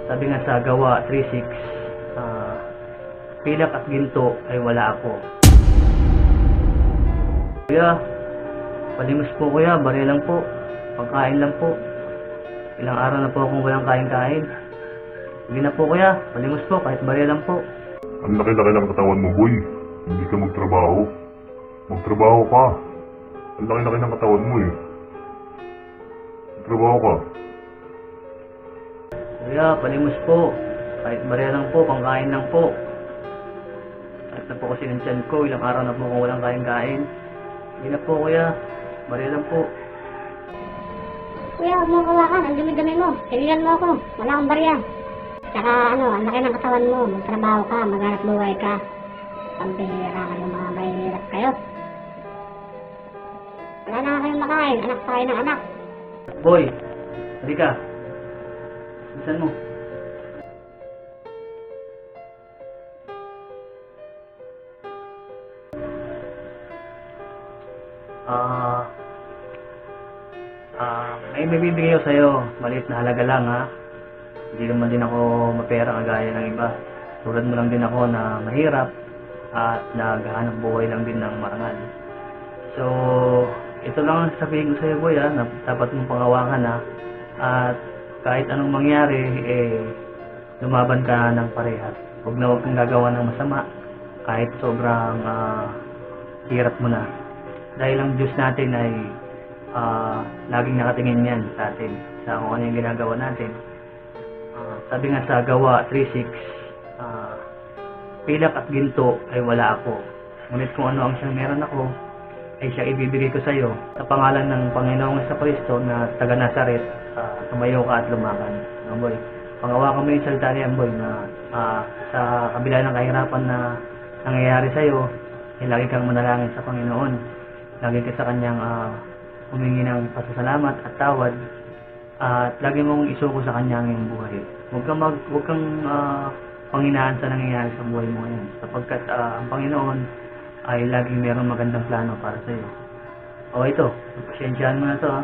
Sabi nga sa Gawa 3:6, pilak at ginto ay wala ako. Kuya, palimos po kuya, barya lang po. Pagkain lang po. Ilang araw na po akong walang kain-kain. Hindi na po kuya, palimos po kahit barya lang po. Ang laki-laki ng katawan mo, boy. Hindi ka magtrabaho. Magtrabaho ka. Ang laki-laki ng katawan mo eh. Magtrabaho ka. Kuya, palimos po. Kahit barya lang po, pangkain lang po. Kahit na po kasi ng tiyan ko, ilang araw na po akong walang kain-kain. Hindi na po kuya, barya lang po. Kuya, huwag mo kawakan. Ang dumi-dumi mo. Tiligan mo ako. Wala akong barya. Tsaka ang laki ng katawan mo. Magtrabaho ka, maghanap buhay ka. Pambihira kayo, mga mahihirap kayo. Wala na kayong makain. Anak pa kayo ng anak. Boy, halika. Saan mo? May bibigay ko sa'yo. Maliit na halaga lang ha. Hindi naman din ako mapera kagaya ng iba. Tulad mo lang din ako na mahirap at naghahanap buhay lang din ng marangal. So, ito lang ang sasabihin ko sa'yo boy ha, na dapat mong pangawakan ha. At kahit anong mangyari, lumaban ka ng parehas. Huwag na huwag kang gagawa ng masama kahit sobrang hirap mo na. Dahil ang Diyos natin ay laging nakatingin yan sa atin, sa kung ano yung ginagawa natin. Sabi nga sa Gawa 3:6, pilak at ginto ay wala ako. Ngunit kung ano ang siyang meron ako, ay siya ibibigay ko sa iyo. Sa pangalan ng Panginoong Jesucristo na taga Nazaret, tumayo ka at lumaban. Boy, pangawakan mo yung salita niyan, boy, na sa kabila ng kahirapan na nangyayari sa iyo, ay lagi kang manalangin sa Panginoon. Lagi ka sa kanyang humingi ng pasasalamat at tawad, at lagi mong isuko sa kanya ang iyong buhay. Huwag kang panghinaan sa nangyayari sa buhay mo ngayon, sapagkat ang Panginoon ay laging mayroong magandang plano para sa iyo. O ito, pasensyahan mo na to ha.